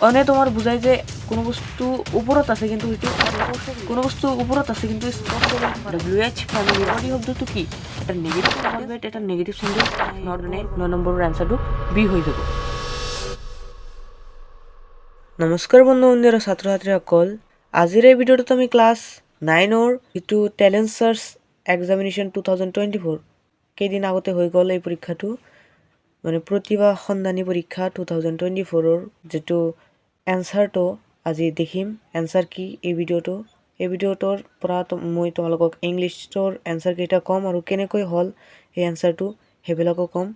অনে তোমাৰ বুজাই যে কোনো বস্তু ওপৰত আছে কিন্তু সেইটো কোনো বস্তু ওপৰত আছে কিন্তু WH ফ্যামিলি বডি শব্দটো কি এটা নেগেটিভ ফৰম্যাট এটা নেগেটিভ সেন্টেন্স নৰ্মালি 9 নম্বৰৰ আনসাৰটো বি হৈ যাব। নমস্কাৰ বন্ধু বন্ধুৰ ছাত্ৰ ছাত্ৰীসকল, আজিৰ এই ভিডিঅ'টোত আমি ক্লাছ 9ৰ যিটো টেলেণ্ট চাৰ্চ এক্সামিনেশ্যন 2024 কেইদিন আগতে হৈ গ'ল এই পৰীক্ষাটো, মানে প্ৰতিভা সন্ধানী পৰীক্ষা 2024ৰ যিটো এনচাৰটো আজি দেখিম। এনচাৰ কি এই ভিডিঅ'টোৰ পৰা মই তোমালোকক ইংলিছৰ এনচাৰ কেইটা ক'ম আৰু কেনেকৈ হ'ল এই এনচাৰটো সেইবিলাকো ক'ম।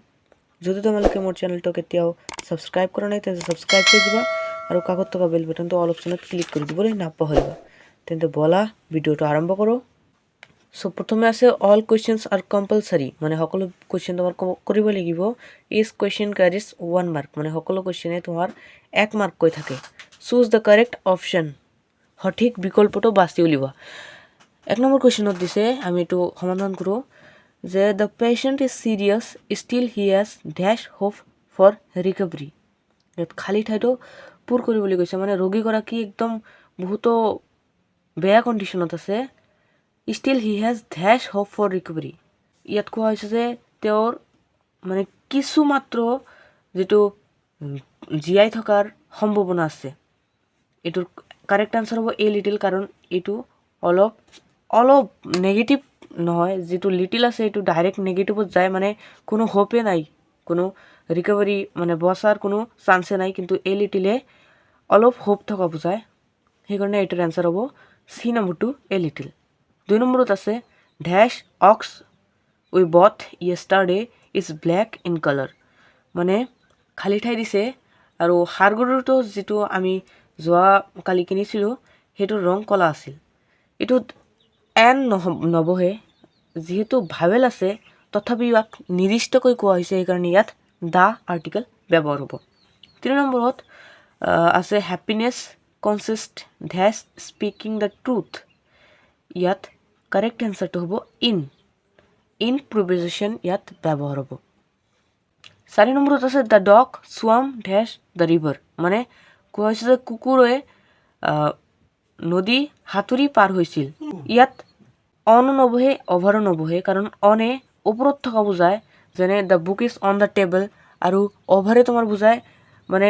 যদি তোমালোকে মোৰ চেনেলটোক এতিয়াও ছাবস্ক্ৰাইব কৰা নাই তেন্তে ছাবস্ক্ৰাইব কৰি দিবা আৰু কাষত থকা বেল বাটনটো অল অপশ্যনত ক্লিক কৰি দিবলৈ নাপাহৰিবা। তেন্তে বলা ভিডিঅ'টো আৰম্ভ কৰোঁ। সো প্ৰথমে আছে অল কুৱেশ্যনছ আৰ কম্পালচাৰী, মানে সকলো কুৱেশ্যন তোমাৰ কৰিব লাগিব। ইচ কুৱেশ্যন কেৰিজ 1 মাৰ্ক, মানে সকলো কুৱেশ্যনে তোমাৰ 1 মাৰ্ককৈ থাকে। চুজ দ্য কাৰেক্ট অপশ্যন, সঠিক বিকল্পটো বাছি উলিওৱা। 1 নম্বৰ কুৱেশ্যনত দিছে, আমি এইটো সমাধান কৰোঁ যে the patient is serious still he has does hope for recovery. ইয়াত খালী ঠাইটো পূৰ কৰিবলৈ কৈছে, মানে ৰোগীগৰাকী একদম বহুতো বেয়া কণ্ডিশ্যনত আছে। Still he has does hope for recovery, ইয়াত কোৱা হৈছে যে তেওঁৰ মানে কিছু মাত্ৰ যিটো জীয়াই থকাৰ সম্ভাৱনা আছে। এইটোৰ কাৰেক্ট আনচাৰ হ'ব এ লিটিল, কাৰণ এইটো অলপ নেগেটিভ নহয়, যিটো লিটিল আছে এইটো ডাইৰেক্ট নেগেটিভত যায়, মানে কোনো হোপে নাই, কোনো ৰিকভাৰী মানে বচাৰ কোনো চান্সে নাই, কিন্তু এ লিটিলে অলপ হোপ থকা বুজায়। সেইকাৰণে এইটোৰ এনচাৰ হ'ব চি নম্বৰটো এ লিটিল। 2 নম্বৰত আছে ডেছ ox we but yesterday is black in colour, মানে খালী ঠাই দিছে আৰু ষাঁড় গৰুটো যিটো আমি যোৱা কালি কিনিছিলোঁ সেইটোৰ ৰং কলা আছিল। এইটোত এন নবহে, যিহেতু ভাৱেল আছে তথাপি ইয়াক নিৰ্দিষ্টকৈ কোৱা হৈছে, সেইকাৰণে ইয়াত দ্য আৰ্টিকেল ব্যৱহাৰ হ'ব। 3 নম্বৰত আছে happiness consist dash speaking the truth, ইয়াত কাৰেক্ট এনচাৰটো হ'ব ইন প্ৰিপজিশ্যন ইয়াত ব্যৱহাৰ হ'ব। 4 নম্বৰত আছে the dog swam dash the river, মানে কোৱা হৈছে যে কুকুৰে নদী সাঁতুৰি পাৰ হৈছিল। ইয়াত অনো নবহে অভাৰো নবহে, কাৰণ অনে ওপৰত থকা বুজায়, যেনে the book is on the table, আৰু অভাৰে তোমাৰ বুজায় মানে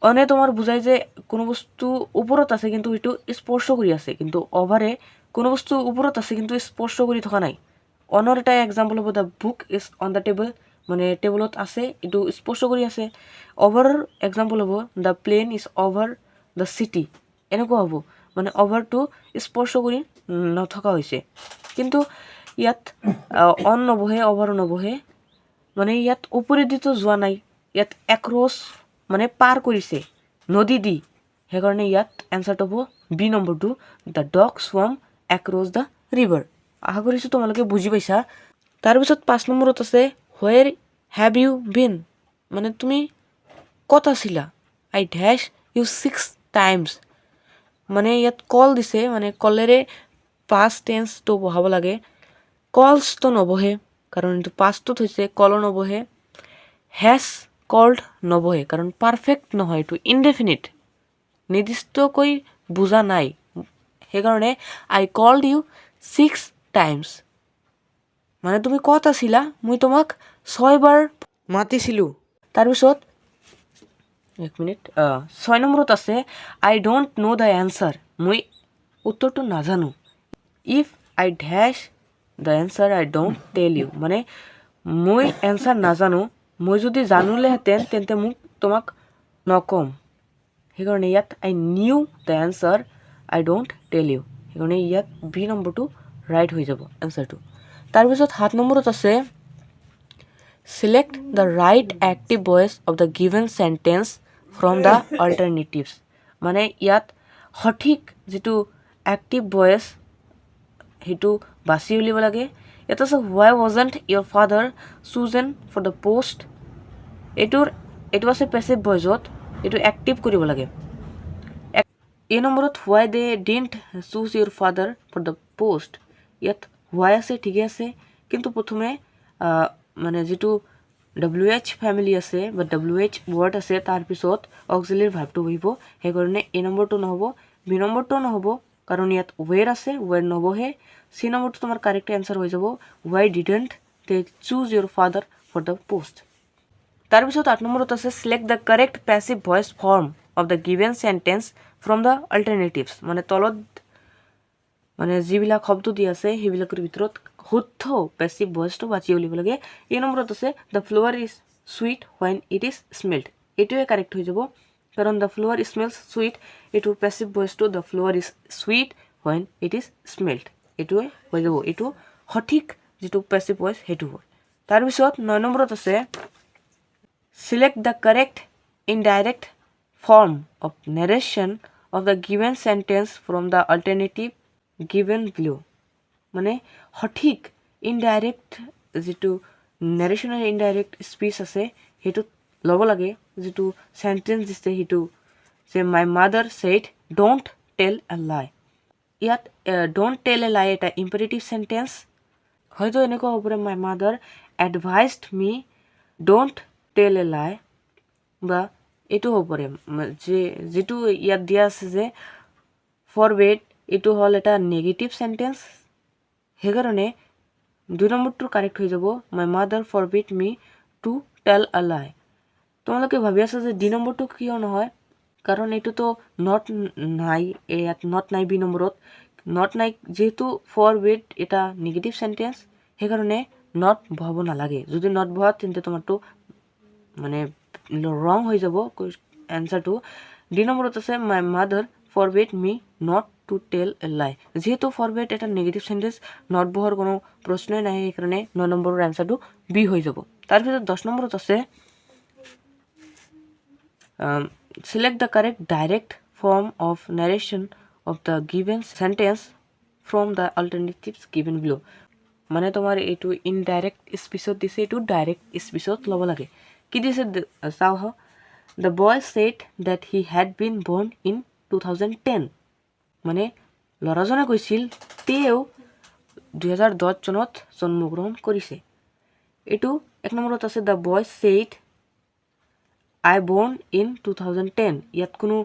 অনে তোমাৰ বুজায় যে কোনো বস্তু ওপৰত আছে কিন্তু সেইটো স্পৰ্শ কৰি আছে, কিন্তু অভাৰে কোনো বস্তু ওপৰত আছে কিন্তু স্পৰ্শ কৰি থকা নাই। অনৰ এটা এক্সাম্পল হ'ব the book is on the table, মানে টেবুলত আছে এইটো স্পৰ্শ কৰি আছে। অভাৰৰ এক্সাম্পল হ'ব the plane is over the city, এনেকুৱা হ'ব, মানে অভাৰটো স্পৰ্শ কৰি নথকা হৈছে। কিন্তু ইয়াত অন নবহে অভাৰো নবহে, মানে ইয়াত ওপৰেদিতো যোৱা নাই, ইয়াত এক্ৰছ মানে পাৰ কৰিছে নদী দি, সেইকাৰণে ইয়াত এনচাৰটো হ'ব বি নম্বৰটো the dog swam across the river. আশা কৰিছোঁ তোমালোকে বুজি পাইছা। তাৰপিছত 5 নম্বৰত আছে হোৱেৰ হেভ ইউ বিন, মানে তুমি ক'ত আছিলা। আই ডেছ ইউ 6 টাইমছ, মানে ইয়াত কল দিছে, মানে কলেৰে পাষ্ট টেন্সটো বহাব লাগে। কলছটো নবহে কাৰণ এইটো পাষ্টত হৈছে, কলো নবহে। হেজ কল্ড নবহে কাৰণ পাৰফেক্ট নহয়, এইটো ইনডেফিনিট, নিৰ্দিষ্টকৈ বুজা নাই, সেইকাৰণে আই কল্ড ইউ 6 টাইমছ, মানে তুমি ক'ত আছিলা, মই তোমাক 6 বাৰ মাতিছিলোঁ। তাৰপিছত 6 নম্বৰত আছে I don't know' the answer, মই উত্তৰটো নাজানো। If I does the answer I don't tell you, মানে মই এনচাৰ নাজানো, মই যদি জানিলোহেঁতেন তেন্তে তোমাক নকম, সেইকাৰণে ইয়াত I knew the answer I don't tell U, সেইকাৰণে ইয়াত বি নম্বৰটো ৰাইট হৈ যাব এনচাৰটো। তাৰপিছত 7 নম্বৰত আছে select the right active voice of the given sentence from the alternatives, মানে ইয়াত সঠিক যিটো এক্টিভ ভইচ সেইটো বাছি উলিয়াব লাগে। ইয়াত আছে why wasn't your father chosen for the post, এইটো আছে পেচিভ ভইচত, এইটো এক্টিভ কৰিব লাগে। এই নম্বৰত why they didn't choose your father for the post, ইয়াত হোৱাই আছে ঠিকে আছে, কিন্তু প্ৰথমে মানে যিটো WH ফেমিলি আছে বা WH ৱৰ্ড আছে তাৰপিছত অক্সিলিয়াৰী ভাৰ্বটো বহিব সেইকাৰণে A নম্বৰটো নহ'ব B নম্বৰটো নহ'ব কাৰণ ইয়াত ৱেৰ আছে ৱেৰ নবহে C নম্বৰটো তোমাৰ কাৰেক্ট এনচাৰ হৈ যাব why didn't they choose your father for the post তাৰপিছত 8 নম্বৰত আছে select the correct passive voice form of the given sentence from the alternatives মানে তলত মানে যিবিলাক শব্দ দি আছে সেইবিলাকৰ ভিতৰত শুদ্ধ পেসিভ ভয়েসটো বাছি উলিয়াব লাগে এই নম্বৰত আছে the flower is sweet when it is smelled এটোৱে কাৰেক্ট হৈ যাব কাৰণ the flower smells sweet এটো passive ভয়েসটো the flower is sweet when it is smelled এটোৱে হৈ যাব এটো সঠিক যেটো পেসিভ ভয়েস হেতু হয় তাৰ পিছত 9 নম্বৰত আছে select the correct indirect form of narration of the given sentence from the alternative given below মানে সঠিক ইনডাইৰেক্ট যেটো নাৰেশনৰ ইনডাইৰেক্ট স্পিচ আছে হেতু লব লাগে যেটো সেন্টেন্স দিছে হেতু যে my mother shed don't tell আ লাই ইয়াত ডোন্ট টেল আ লাই এটা ইম্পারেটিভ সেন্টেন্স হয়তো এনেকুৱা হ'ব পাৰে my mother এডভাইসড me don't tell আ লাই বা এটো হ'ব পাৰে যে যেটো ইয়াত দিয়া আছে যে ফৰবেড এটো হল এটা নেগেটিভ সেন্টেন্স হেকাৰণে 2 নম্বৰটো কাৰেক্ট হৈ যাব মাই mother forbid me to tell আ লাই তোমালোকে ভাবি আছা যে ডি নম্বৰটো কিয় নহয় কাৰণ এটো তো নট নাই ইয়াত নট নাই বি নম্বৰত নট নাই যেহেতু ফৰবিড এটা নেগেটিভ সেন্টেন্স হেকাৰণে নট বহাব নালাগে যদি নট বহা তেন্তে তোমাৰটো মানে ৰং হৈ যাব এনসাৰটো ডি নম্বৰত আছে my mother forbid me not to tell a লাই যেহেতু ফৰবেড এটা নেগেটিভ সেন্টেন্স নট বহৰ কোনো প্ৰশ্নই নাই সেইকাৰণে 9 নম্বৰৰ এনসাৰটো বি হৈ যাব তাৰপিছত 10 নম্বৰত আছে select the correct direct form of narration of the given sentence from the alternatives given below মানে তোমাৰ এটো ইনডাইরেক্ট স্পিচত দিছে এটো ডাইরেক্ট স্পিচত লব লাগে কি দিছে চাও হ the boy said that he had been born in 2010 মানে লৰাজনে কৈছিল তেও 2010 চনত জন্মগ্ৰহণ কৰিছে এটো এক নম্বৰত আছে the boy said I born in 2010 ইয়াত কোনো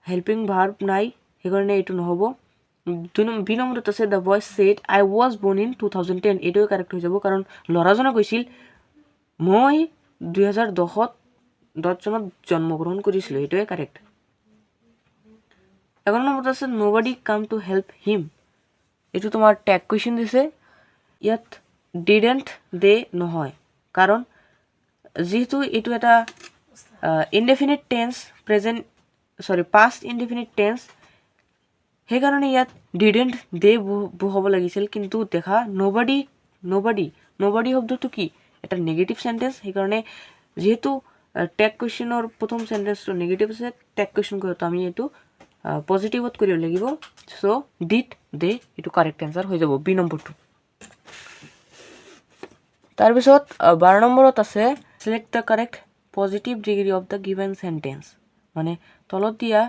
হেল্পিং ভার্ব নাই হেকাৰণে এটো নহব বি নম্বৰত আছে the boy said I was born in 2010 এটোৱে কাৰেক্ট হৈ যাব কাৰণ লৰাজনে কৈছিল মই 2010 চনত জন্মগ্ৰহণ কৰিছিল এটোৱে কাৰেক্ট 11 নম্বৰত আছে nobody come to help him এটো তোমাৰ ট্যাগ কোৱেশ্চন দিছে ইয়াত didn't they নহয় কাৰণ যেহেতু এটো এটা indefinite tense present past indefinite tense হেকাৰণে ইয়াত didn't they বহাব লাগিছিল কিন্তু দেখা nobody শব্দটো কি এটা নেগেটিভ সেন্টেন্স হেকাৰণে যেহেতু ট্যাগ কোৱেশ্চনৰ প্ৰথম সেন্টেন্সটো নেগেটিভ আছে ট্যাগ কোৱেশ্চন কৰিতো আমি এটো পজিটিভত কৰিব লাগিব সো ডিড দে এটো কাৰেক্ট আনসাৰ হৈ যাব বি নম্বৰটো তাৰ পিছত 12 নম্বৰত আছে select the correct positive degree of the given sentence মানে তলত দিয়া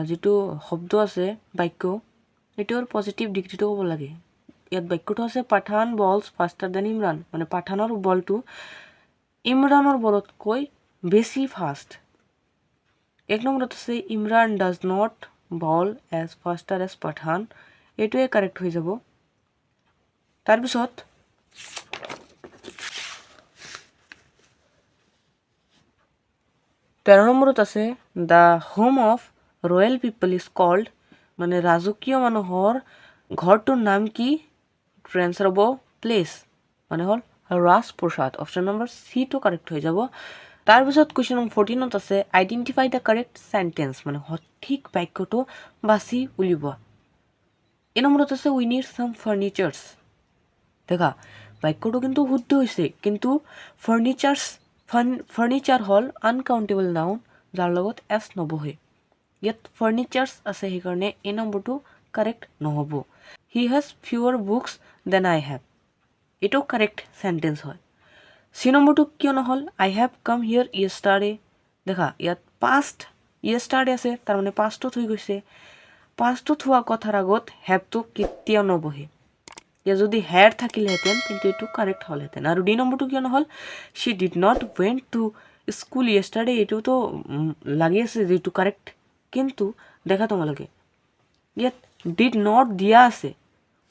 যেটো শব্দ আছে বাক্য এটোৰ পজিটিভ ডিগ্ৰীটো হ'ব লাগে ইয়াত বাক্যটো আছে পাঠান বলস ফাস্টাৰ দেন ইমৰান মানে পাঠানৰ বলটো ইমৰানৰ বলতকৈ বেছি ফাস্ট এক নম্বৰত আছে Imran does not ball as faster as Pathan এটোৱে কাৰেক্ট হৈ যাব তাৰ পিছত 13 নম্বৰত আছে the home of royal people is called মানে ৰাজকীয় মানুহৰ ঘৰটোৰ নাম কি ট্ৰান্সফাৰ হ'ব প্লেস মানে হল ৰাজপ্ৰসাদ অপশন নম্বৰ সি টো কাৰেক্ট হৈ যাব তাৰ পিছত কোৱেশ্চন নম্বৰ 14ত আছে আইডেন্টিফাই দ্য কাৰেক্ট সেন্টেন্স মানে সঠিক বাক্যটো বাছি উলিওৱা এই নম্বৰত আছে উই নিড সাম ফাৰ্নিচাৰ্স দেখা বাক্যটো কিন্তু শুদ্ধ হৈছে কিন্তু ফাৰ্নিচাৰ হল আনকাউন্টেবল নাউন যাৰ লগত এস নবহে ইয়াত ফাৰ্নিচাৰ্স আছে হেকাৰণে এই নম্বৰটো কাৰেক্ট নহব he has fewer books than I have এটো কাৰেক্ট সেন্টেন্স হয় সি নম্বৰটো কিয় নহল আই হ্যাভ কাম হিয়াৰ ইয়েষ্টাৰডে দেখা ইয়াত পাষ্ট ইয়েষ্টাৰডে আছে তাৰ মানে পাষ্টত হৈ গৈছে পাষ্টত হোৱা কথাৰ আগত হ্যাভটো কেতিয়াও নবহে ইয়াত যদি হেড থাকিলেহেঁতেন কিন্তু এইটো কাৰেক্ট হ'লহেঁতেন আৰু ডি নম্বৰটো কিয় নহ'ল she did not went to school yesterday এইটোতো লাগি আছে যে এইটো কাৰেক্ট কিন্তু দেখা তোমালোকে ইয়াত ডিড নট দিয়া আছে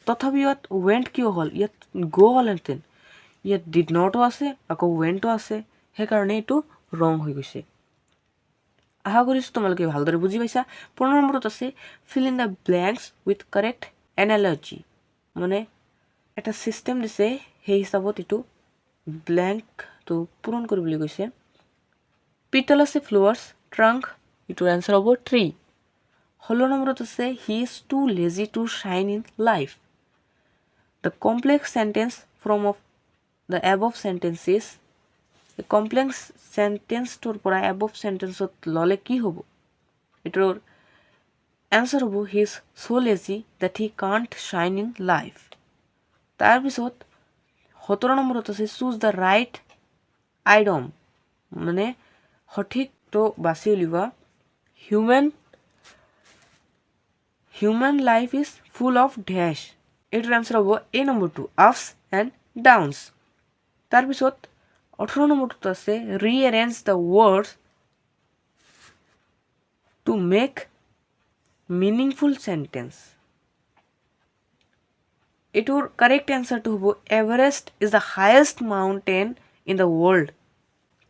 তথাপি ইয়াত ৱেণ্ট কিয় হ'ল ইয়াত গ' হ'লহেঁতেন ইয়াত ডিড নটো আছে আকৌ ৱেণ্টো আছে সেইকাৰণে এইটো ৰং হৈ গৈছে আশা কৰিছোঁ তোমালোকে ভালদৰে বুজি পাইছা 15 নম্বৰত আছে fill in the blanks with correct analogy মানে এটা ছিষ্টেম দিছে সেই হিচাপত এইটো ব্লেংকটো পূৰণ কৰিবলৈ কৈছে পিতল আছে ফ্লাৱাৰ্ছ ট্ৰাংক এইটোৰ এনচাৰ হ'ব ট্ৰী 16 নম্বৰত আছে he is too lazy to shine in life the complex sentence from of the above sentences complex চেণ্টেন্সটোৰ পৰা এবভ চেণ্টেন্সত ল'লে কি হ'ব এইটোৰ এনচাৰ হ'ব he is so' lazy that he can't shine in life তাৰপিছত 17 নম্বৰত আছে চুজ দ্য ৰাইট আইডম মানে সঠিকটো বাছি উলিওৱা human life is full of dash এইটোৰ এনচাৰ হ'ব এই নম্বৰটো আপছ এণ্ড ডাউনছ তাৰপিছত 18 নম্বৰটোত আছে rearrange the words to make meaningful sentence এইটোৰ কাৰেক্ট এনচাৰটো হ'ব Everest is the highest mountain in the world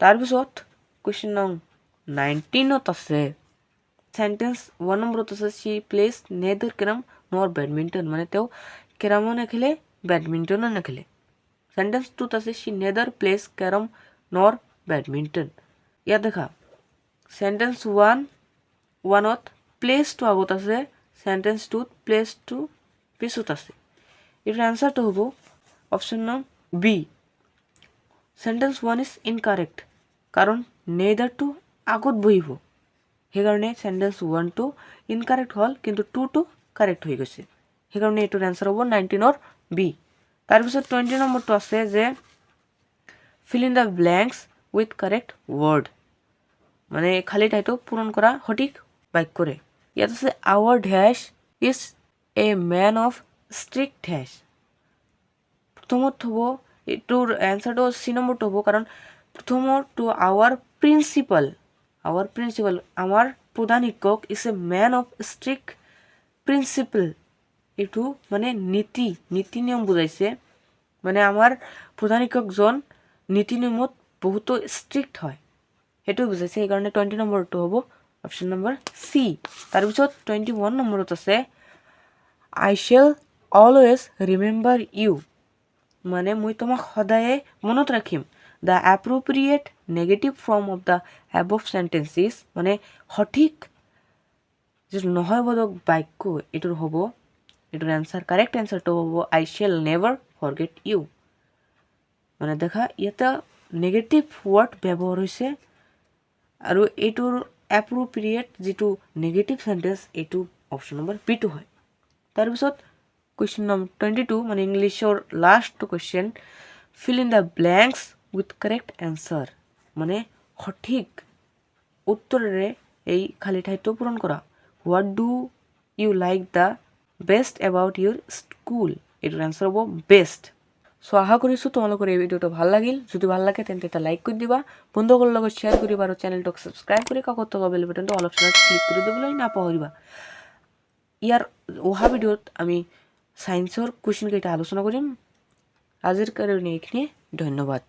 তাৰপিছত কুৱেশ্যন নং 19ত আছে চেণ্টেন্স 1 নম্বৰত আছে she plays neither carrom nor badminton মানে তেওঁ কেৰমো নেখেলে বেডমিণ্টনো নেখেলে চেণ্টেন্স 2ত আছে she neither plays carrom nor badminton ইয়াত দেখা চেণ্টেন্স 1ত প্লেছটো আগত আছে চেণ্টেন্স 2ত প্লেছটো পিছত আছে এইটোৰ এনচাৰটো হ'ব অপশ্যন নং বি চেণ্টেন্স 1 ইজ ইনকাৰেক্ট কাৰণ নেদাৰটো আগত বহিব সেইকাৰণে চেণ্টেন্স 1টো ইনকাৰেক্ট হ'ল কিন্তু 2টো কাৰেক্ট হৈ গৈছে সেইকাৰণে এইটোৰ এনচাৰ হ'ব 19ৰ বি তাৰপিছত 20 নম্বৰটো আছে যে fill in the blanks with correct word মানে খালী ঠাইটো পূৰণ কৰা সঠিক বাক্যৰে ইয়াত আছে our dash is a man of strict dash প্ৰথমত হ'ব এইটোৰ এনচাৰটো চি নম্বৰটো হ'ব কাৰণ প্ৰথমৰটো আৱাৰ প্ৰিন্সিপাল আমাৰ প্ৰধান শিক্ষক is a man of strict principle এইটো মানে নীতি নিয়ম বুজাইছে মানে আমাৰ প্ৰধান শিক্ষকজন নীতি নিয়মত বহুতো ষ্ট্ৰিক্ট হয় সেইটো বুজাইছে সেইকাৰণে 20 নম্বৰটো হ'ব অপশ্যন নম্বৰ চি তাৰপিছত 21 নম্বৰত আছে আই শ্বেল অলৱেজ ৰিমেম্বাৰ ইউ মানে মই তোমাক সদায়ে মনত ৰাখিম the appropriate negative form of the above sentences মানে সঠিক যিটো নহয় বোধক বাক্য এইটোৰ হ'ব এইটোৰ এনচাৰ কাৰেক্ট এনচাৰটো হ'ব আই শ্বেল নেভাৰ ফৰগেট ইউ মানে দেখা ইয়াতে নেগেটিভ ৱৰ্ড ব্যৱহাৰ হৈছে আৰু এইটোৰ এপ্ৰপ্ৰিয়েট যিটো নেগেটিভ চেণ্টেন্স এইটো অপশ্যন নম্বৰ বিটো হয় তাৰপিছত কুৱেশ্যন নম্বৰ 22 মানে ইংলিছৰ last question fill in the blanks with correct answer মানে সঠিক উত্তৰেৰে এই খালী ঠাইটো পূৰণ কৰা what do you like the best about your school এইটোৰ এনচাৰ হ'ব বেষ্ট চ' আশা কৰিছোঁ তোমালোকৰ এই ভিডিঅ'টো ভাল লাগিল যদি ভাল লাগে তেন্তে এটা লাইক কৰি দিবা বন্ধুসকলৰ লগত শ্বেয়াৰ কৰিবা আৰু চেনেলটোক ছাবস্ক্ৰাইব কৰি কাষত থকা বেল বাটনটো অল অপশ্যনত ক্লিক কৰি দিবলৈ নাপাহৰিবা ইয়াৰ অহা ভিডিঅ'ত আমি সায়েন্সৰ কুৱেশ্যন কেইটা আলোচনা কৰিম আজিৰ কাৰণে এইখিনিয়ে ধন্যবাদ